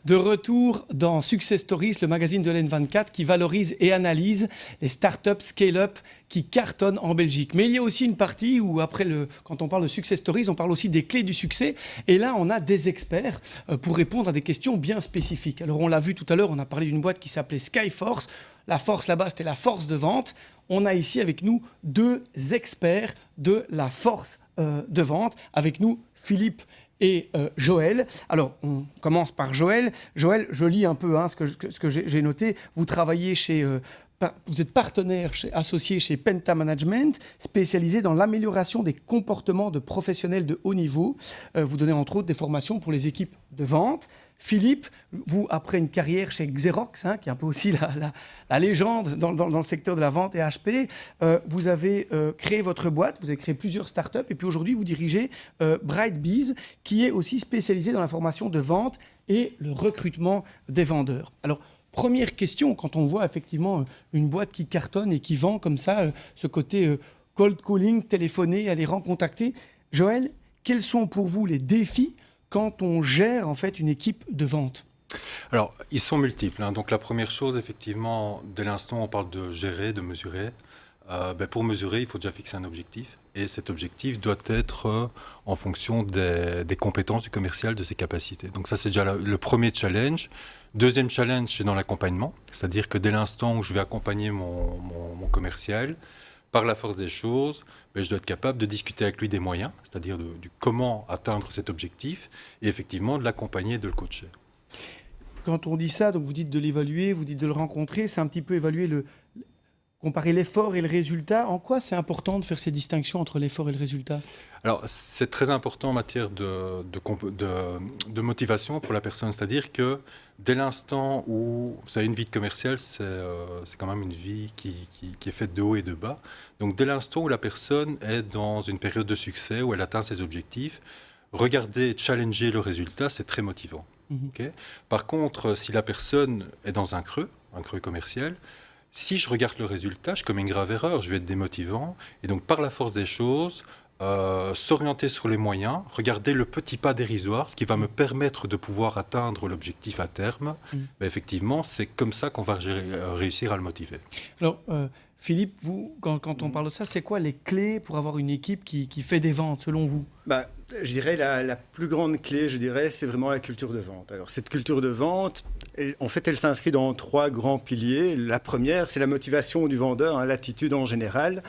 De retour dans Success Stories, le magazine de l'N24 qui valorise et analyse les startups scale-up qui cartonnent en Belgique. Mais il y a aussi une partie où, quand on parle de Success Stories, on parle aussi des clés du succès. Et là, on a des experts pour répondre à des questions bien spécifiques. Alors, on l'a vu tout à l'heure, on a parlé d'une boîte qui s'appelait Skyforce. La force là-bas, c'était la force de vente. On a ici avec nous deux experts de la force de vente. Avec nous, Philippe et Joël. Alors, on commence par Joël. Joël, je lis un peu ce que j'ai noté. Vous travaillez vous êtes partenaire associé chez Penta Management, spécialisé dans l'amélioration des comportements de professionnels de haut niveau. Vous donnez entre autres des formations pour les équipes de vente. Philippe, vous, après une carrière chez Xerox, qui est un peu aussi la légende dans le secteur de la vente et HP, vous avez créé votre boîte, vous avez créé plusieurs startups et puis aujourd'hui, vous dirigez Brightbees, qui est aussi spécialisé dans la formation de vente et le recrutement des vendeurs. Alors, première question, quand on voit effectivement une boîte qui cartonne et qui vend comme ça, ce côté cold calling, téléphoner, aller recontacter. Joël, quels sont pour vous les défis quand on gère en fait une équipe de vente? Alors, ils sont multiples. Donc la première chose, effectivement, dès l'instant où on parle de gérer, de mesurer, pour mesurer, il faut déjà fixer un objectif. Et cet objectif doit être en fonction des compétences du commercial, de ses capacités. Donc ça, c'est déjà le premier challenge. Deuxième challenge, c'est dans l'accompagnement. C'est-à-dire que dès l'instant où je vais accompagner mon commercial, par la force des choses, je dois être capable de discuter avec lui des moyens, c'est-à-dire du comment atteindre cet objectif, et effectivement de l'accompagner et de le coacher. Quand on dit ça, donc vous dites de l'évaluer, vous dites de le rencontrer, c'est un petit peu évaluer comparer l'effort et le résultat. En quoi c'est important de faire ces distinctions entre l'effort et le résultat? Alors, c'est très important en matière de motivation pour la personne. C'est-à-dire que dès l'instant où vous avez une vie de commercial, c'est quand même une vie qui est faite de haut et de bas. Donc, dès l'instant où la personne est dans une période de succès, où elle atteint ses objectifs, regarder, challenger le résultat, c'est très motivant. Okay. Par contre, si la personne est dans un creux commercial, si je regarde le résultat, je commets une grave erreur, je vais être démotivant. Et donc, par la force des choses, s'orienter sur les moyens, regarder le petit pas dérisoire, ce qui va me permettre de pouvoir atteindre l'objectif à terme. Effectivement, c'est comme ça qu'on va réussir à le motiver. Alors, Philippe, vous, quand on parle de ça, c'est quoi les clés pour avoir une équipe qui fait des ventes, selon vous? Je dirais la plus grande clé, c'est vraiment la culture de vente. Alors, cette culture de vente, en fait, elle s'inscrit dans 3 grands piliers. La première, c'est la motivation du vendeur, l'attitude en général,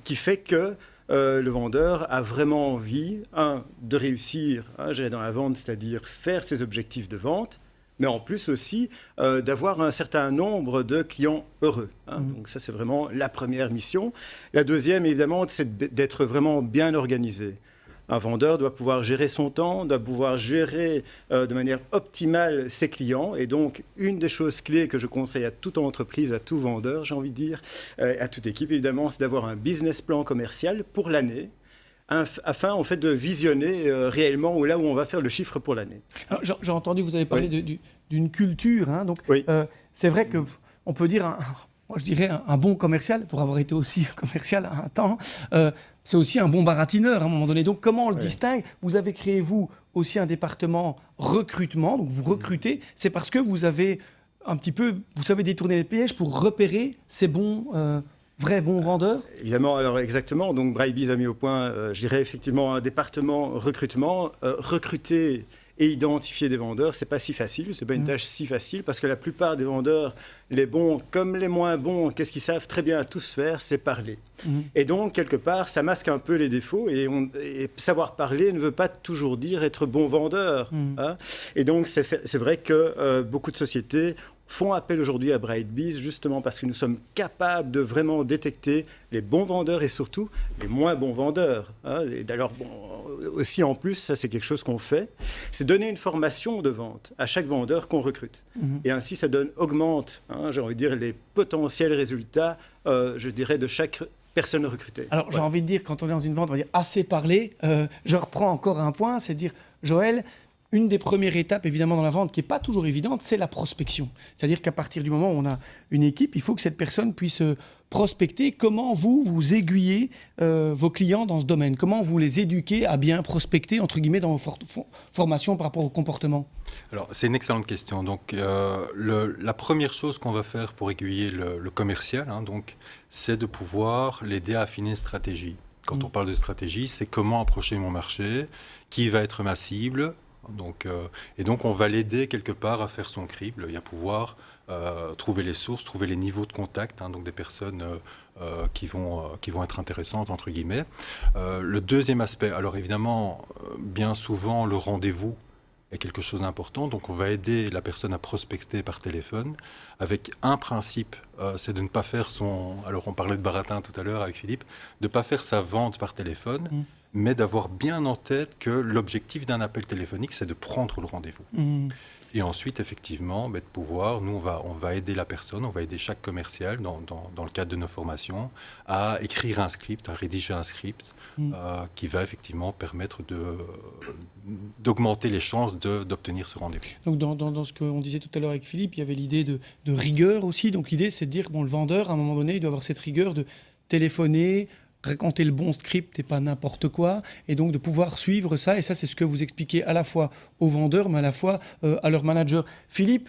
qui fait que le vendeur a vraiment envie, de réussir dans la vente, c'est-à-dire faire ses objectifs de vente, mais en plus aussi d'avoir un certain nombre de clients heureux. Donc ça, c'est vraiment la première mission. La deuxième, évidemment, c'est d'être vraiment bien organisé. Un vendeur doit pouvoir gérer son temps, doit pouvoir gérer de manière optimale ses clients. Et donc, une des choses clés que je conseille à toute entreprise, à tout vendeur, j'ai envie de dire, à toute équipe, évidemment, c'est d'avoir un business plan commercial pour l'année, afin en fait de visionner réellement là où on va faire le chiffre pour l'année. J'ai entendu, vous avez parlé d'une culture. Donc, c'est vrai qu'on peut dire, moi je dirais un bon commercial, pour avoir été aussi commercial à un temps, c'est aussi un bon baratineur à un moment donné. Donc comment on le distingue? Vous avez créé, vous, aussi un département recrutement, donc vous recrutez. C'est parce que vous avez vous savez détourner les pièges pour repérer ces vrais bons vendeurs? Évidemment, alors exactement. Donc Brightbees a mis au point, je dirais effectivement, un département recrutement. Recruter et identifier des vendeurs, c'est pas si facile, c'est pas une tâche si facile, parce que la plupart des vendeurs, les bons comme les moins bons, qu'est-ce qu'ils savent très bien tous faire, c'est parler. Et donc, quelque part, ça masque un peu les défauts, et savoir parler ne veut pas toujours dire être bon vendeur. Et donc, c'est vrai que beaucoup de sociétés font appel aujourd'hui à Brightbees justement parce que nous sommes capables de vraiment détecter les bons vendeurs et surtout les moins bons vendeurs. Et d'ailleurs, aussi en plus, ça c'est quelque chose qu'on fait, c'est donner une formation de vente à chaque vendeur qu'on recrute. Et ainsi, ça augmente, j'ai envie de dire, les potentiels résultats, je dirais, de chaque personne recrutée. Alors, j'ai envie de dire, quand on est dans une vente, on va dire assez parler. Je reprends encore un point, c'est de dire, Joël, une des premières étapes, évidemment, dans la vente, qui n'est pas toujours évidente, c'est la prospection. C'est-à-dire qu'à partir du moment où on a une équipe, il faut que cette personne puisse prospecter. Comment vous aiguillez vos clients dans ce domaine? Comment vous les éduquez à bien prospecter, entre guillemets, dans vos formations par rapport au comportement? Alors, c'est une excellente question. Donc, la première chose qu'on va faire pour aiguiller le commercial, donc, c'est de pouvoir l'aider à affiner une stratégie. Quand on parle de stratégie, c'est comment approcher mon marché, qui va être ma cible. Et donc, on va l'aider quelque part à faire son crible et à pouvoir trouver les sources, trouver les niveaux de contact, donc des personnes qui vont être intéressantes, entre guillemets. Le deuxième aspect, alors évidemment, bien souvent, le rendez-vous est quelque chose d'important. Donc, on va aider la personne à prospecter par téléphone avec un principe, c'est de ne pas faire alors, on parlait de baratin tout à l'heure avec Philippe, de ne pas faire sa vente par téléphone, mais d'avoir bien en tête que l'objectif d'un appel téléphonique, c'est de prendre le rendez-vous. Et ensuite, effectivement, de pouvoir, nous, on va aider la personne, on va aider chaque commercial dans le cadre de nos formations à écrire un script, à rédiger un script qui va effectivement permettre d'augmenter les chances d'obtenir ce rendez-vous. Donc, dans ce qu'on disait tout à l'heure avec Philippe, il y avait l'idée de rigueur aussi. Donc, l'idée, c'est de dire, le vendeur, à un moment donné, il doit avoir cette rigueur de téléphoner, raconter le bon script et pas n'importe quoi, et donc de pouvoir suivre ça, et ça c'est ce que vous expliquez à la fois aux vendeurs, mais à la fois à leurs managers. Philippe,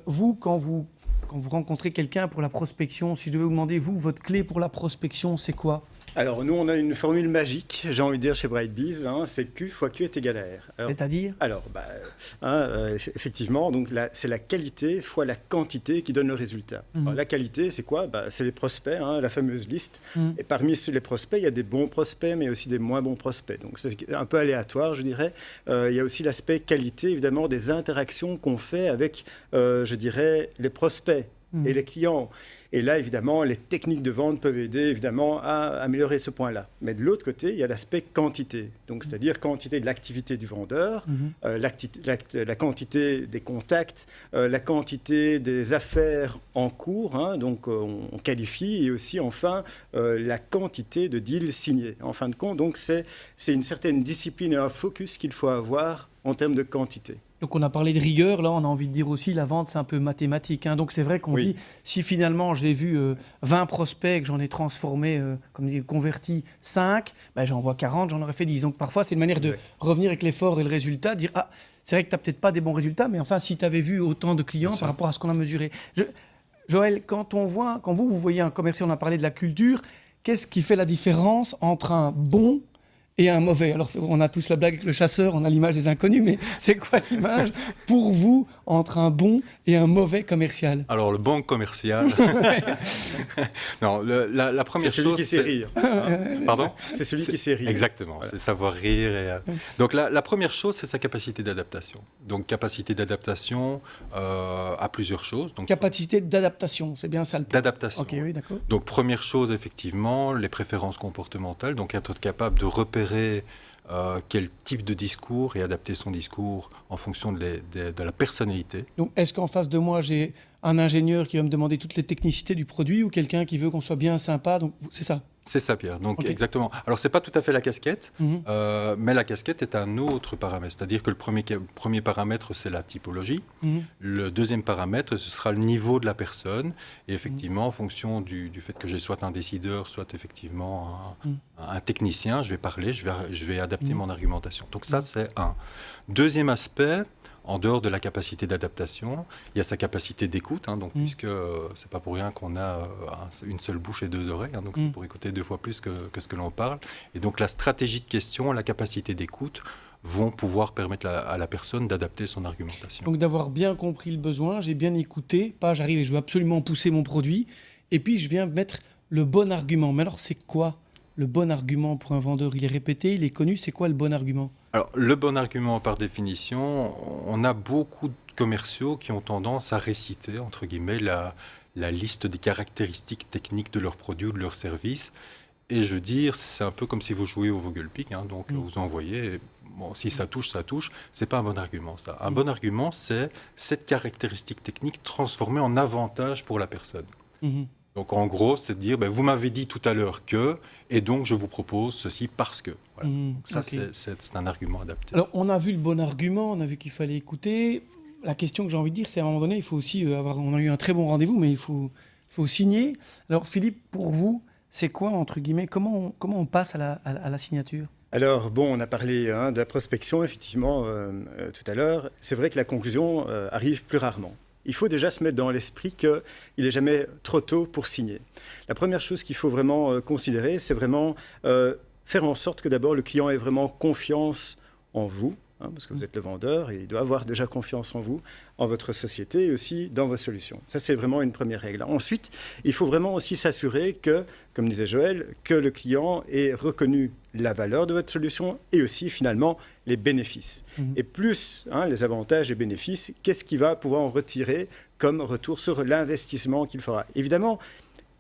vous, quand vous rencontrez quelqu'un pour la prospection, si je devais vous demander, vous, votre clé pour la prospection, c'est quoi? Alors, nous, on a une formule magique, j'ai envie de dire, chez Brightbees, c'est Q fois Q est égal à R. C'est-à-dire? Alors, effectivement, donc c'est la qualité fois la quantité qui donne le résultat. Alors, la qualité, c'est quoi? C'est les prospects, la fameuse liste. Et parmi les prospects, il y a des bons prospects, mais aussi des moins bons prospects. Donc, c'est un peu aléatoire, je dirais. Il y a aussi l'aspect qualité, évidemment, des interactions qu'on fait avec, je dirais, les prospects et les clients. Et là, évidemment, les techniques de vente peuvent aider, évidemment, à améliorer ce point-là. Mais de l'autre côté, il y a l'aspect quantité. Donc, c'est-à-dire quantité de l'activité du vendeur, la quantité des contacts, la quantité des affaires en cours. Donc, on qualifie. Et aussi, enfin, la quantité de deals signés. En fin de compte, donc, c'est une certaine discipline et un focus qu'il faut avoir en termes de quantité. Donc on a parlé de rigueur, là on a envie de dire aussi la vente c'est un peu mathématique. Donc c'est vrai qu'on dit, si finalement j'ai vu 20 prospects, que j'en ai transformé, converti 5, j'en vois 40, j'en aurais fait 10. Donc parfois c'est une manière de revenir avec l'effort et le résultat, dire c'est vrai que tu n'as peut-être pas des bons résultats, mais enfin si tu avais vu autant de clients par rapport à ce qu'on a mesuré. Joël, quand vous voyez un commercial, on a parlé de la culture, qu'est-ce qui fait la différence entre un bon et un mauvais? Alors, on a tous la blague avec le chasseur, on a l'image des inconnus, mais c'est quoi l'image pour vous entre un bon et un mauvais commercial? Alors, le bon commercial... non, la première chose... C'est celui qui sait rire. Pardon? C'est celui qui sait rire. Exactement, c'est savoir rire. Donc, la première chose, c'est sa capacité d'adaptation. Donc, capacité d'adaptation à plusieurs choses. Donc, capacité d'adaptation, c'est bien ça le point. D'adaptation. Ok, oui, d'accord. Donc, première chose, effectivement, les préférences comportementales. Donc, être capable de repérer quel type de discours et adapter son discours en fonction de la personnalité. Donc, est-ce qu'en face de moi, j'ai un ingénieur qui va me demander toutes les technicités du produit ou quelqu'un qui veut qu'on soit bien sympa? Donc, c'est ça? C'est ça, Pierre. Donc, exactement. Alors, ce n'est pas tout à fait la casquette, mais la casquette est un autre paramètre. C'est-à-dire que le premier paramètre, c'est la typologie. Le deuxième paramètre, ce sera le niveau de la personne. Et effectivement, en fonction du fait que j'ai soit un décideur, soit effectivement un technicien, je vais parler, je vais adapter mon argumentation. Donc ça, c'est un. Deuxième aspect, en dehors de la capacité d'adaptation, il y a sa capacité d'écoute, puisque c'est pas pour rien qu'on a une seule bouche et deux oreilles, donc c'est pour écouter 2 fois plus que ce que l'on parle. Et donc la stratégie de question, la capacité d'écoute vont pouvoir permettre à la personne d'adapter son argumentation. Donc d'avoir bien compris le besoin, j'ai bien écouté, pas j'arrive et je veux absolument pousser mon produit, et puis je viens mettre le bon argument. Mais alors c'est quoi le bon argument pour un vendeur? Il est répété, il est connu, c'est quoi le bon argument? Alors, le bon argument, par définition, on a beaucoup de commerciaux qui ont tendance à réciter, entre guillemets, la liste des caractéristiques techniques de leurs produits ou de leurs services. Et je veux dire, c'est un peu comme si vous jouez au Vogelpick, donc vous envoyez, si ça touche, c'est pas un bon argument, ça. Un bon argument, c'est cette caractéristique technique transformée en avantage pour la personne. Donc en gros, c'est de dire, vous m'avez dit tout à l'heure que, et donc je vous propose ceci parce que. Voilà. Ça, ok. c'est un argument adapté. Alors, on a vu le bon argument, on a vu qu'il fallait écouter. La question que j'ai envie de dire, c'est à un moment donné, il faut aussi avoir... On a eu un très bon rendez-vous, mais il faut signer. Alors, Philippe, pour vous, c'est quoi, entre guillemets, comment on passe à la signature? Alors, bon, on a parlé de la prospection, effectivement, tout à l'heure. C'est vrai que la conclusion arrive plus rarement. Il faut déjà se mettre dans l'esprit qu'il n'est jamais trop tôt pour signer. La première chose qu'il faut vraiment considérer, c'est vraiment faire en sorte que d'abord le client ait vraiment confiance en vous, parce que vous êtes le vendeur et il doit avoir déjà confiance en vous, en votre société et aussi dans vos solutions. Ça, c'est vraiment une première règle. Ensuite, il faut vraiment aussi s'assurer que, comme disait Joël, que le client ait reconnu la valeur de votre solution et aussi finalement les bénéfices. Et plus les avantages et bénéfices, qu'est-ce qu'il va pouvoir en retirer comme retour sur l'investissement qu'il fera. Évidemment,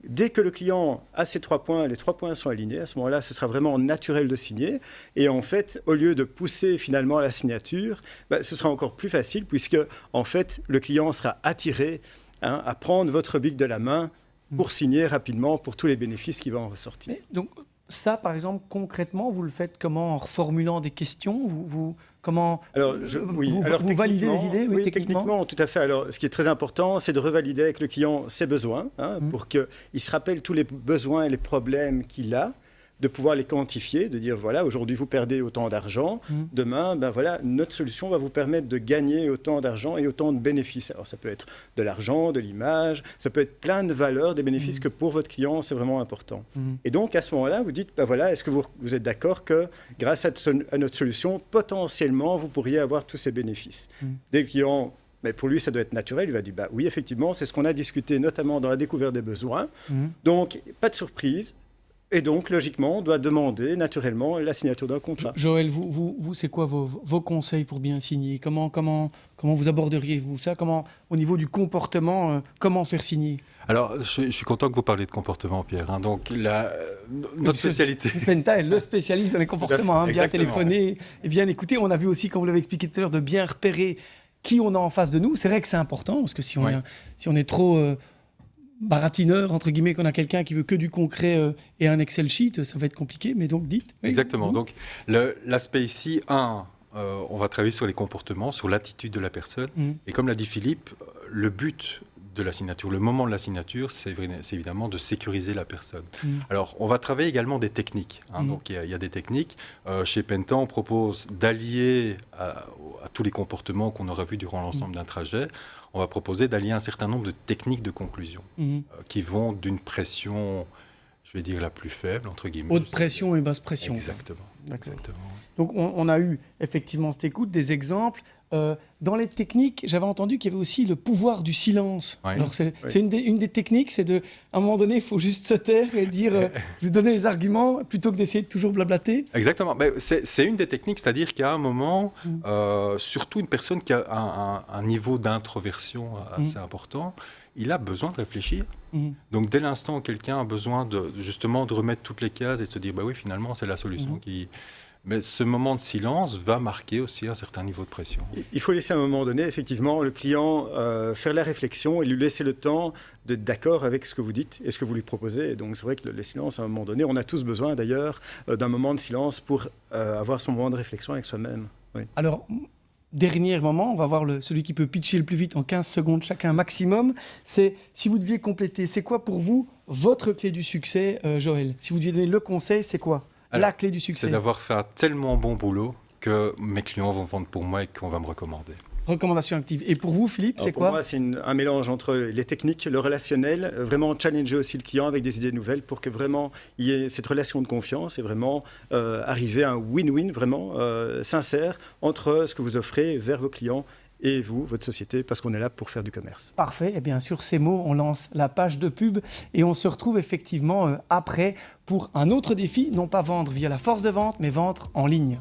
dès que le client a ces 3 points, les 3 points sont alignés, à ce moment-là, ce sera vraiment naturel de signer. Et en fait, au lieu de pousser finalement la signature, ce sera encore plus facile puisque, en fait, le client sera attiré à prendre votre bic de la main pour signer rapidement pour tous les bénéfices qui vont en ressortir. Mais donc, ça, par exemple, concrètement, vous le faites comment? En reformulant des questions? Comment vous validez les idées? Oui, techniquement, tout à fait. Alors, ce qui est très important, c'est de revalider avec le client ses besoins, pour qu'il se rappelle tous les besoins et les problèmes qu'il a, de pouvoir les quantifier, de dire, voilà, aujourd'hui, vous perdez autant d'argent, demain, voilà, notre solution va vous permettre de gagner autant d'argent et autant de bénéfices. Alors, ça peut être de l'argent, de l'image, ça peut être plein de valeurs, des bénéfices que pour votre client, c'est vraiment important. Et donc, à ce moment-là, vous dites, voilà, est-ce que vous êtes d'accord que grâce à notre solution, potentiellement, vous pourriez avoir tous ces bénéfices. Dès le client... Mais pour lui, ça doit être naturel. Il va dire, oui, effectivement, c'est ce qu'on a discuté, notamment dans la découverte des besoins. Donc, pas de surprise. Et donc, logiquement, on doit demander naturellement la signature d'un contrat. Joël, vous c'est quoi vos conseils pour bien signer? Comment vous aborderiez-vous ça? Au niveau du comportement, comment faire signer? Alors, je suis content que vous parliez de comportement, Pierre. Donc, notre spécialité... Penta est le spécialiste dans les comportements. Bien téléphoner et bien écouter. On a vu aussi, comme vous l'avez expliqué tout à l'heure, de bien repérer qui on a en face de nous. C'est vrai que c'est important, parce que si on est trop... baratineur, entre guillemets, qu'on a quelqu'un qui veut que du concret et un Excel sheet, ça va être compliqué, mais donc dites. Oui, exactement. Donc, l'aspect ici, on va travailler sur les comportements, sur l'attitude de la personne. Et comme l'a dit Philippe, le but de la signature, le moment de la signature, c'est évidemment de sécuriser la personne. Alors, on va travailler également des techniques. Donc, il y a des techniques. Chez Penta, on propose d'allier à tous les comportements qu'on aura vus durant l'ensemble d'un trajet, on va proposer d'allier un certain nombre de techniques de conclusion qui vont d'une pression, je vais dire, la plus faible, entre guillemets. Haute pression et basse pression. Exactement. Donc, on a eu effectivement cette écoute, des exemples. Dans les techniques, j'avais entendu qu'il y avait aussi le pouvoir du silence. Oui. Alors, c'est une des techniques, c'est à un moment donné, il faut juste se taire et dire, vous donner les arguments plutôt que d'essayer de toujours blablater. Exactement. Mais c'est une des techniques, c'est-à-dire qu'à un moment, surtout une personne qui a un niveau d'introversion assez important, il a besoin de réfléchir. Donc, dès l'instant où quelqu'un a besoin justement de remettre toutes les cases et de se dire, oui, finalement, c'est la solution qui... Mais ce moment de silence va marquer aussi un certain niveau de pression. Il faut laisser à un moment donné, effectivement, le client faire la réflexion et lui laisser le temps d'être d'accord avec ce que vous dites et ce que vous lui proposez. Et donc, c'est vrai que le silence, à un moment donné, on a tous besoin d'ailleurs d'un moment de silence pour avoir son moment de réflexion avec soi-même. Oui. Alors, dernier moment, on va voir celui qui peut pitcher le plus vite en 15 secondes chacun maximum. C'est, si vous deviez compléter, c'est quoi pour vous votre clé du succès, Joël? Si vous deviez donner le conseil, c'est quoi? La clé du succès. C'est d'avoir fait un tellement bon boulot que mes clients vont vendre pour moi et qu'on va me recommander. Recommandation active. Et pour vous, Philippe, c'est quoi? Pour moi, c'est un mélange entre les techniques, le relationnel, vraiment challenger aussi le client avec des idées nouvelles pour que vraiment il y ait cette relation de confiance et vraiment arriver à un win-win vraiment sincère entre ce que vous offrez vers vos clients et vous, votre société, parce qu'on est là pour faire du commerce. Parfait. Et bien sur ces mots, on lance la page de pub et on se retrouve effectivement après pour un autre défi, non pas vendre via la force de vente, mais vendre en ligne.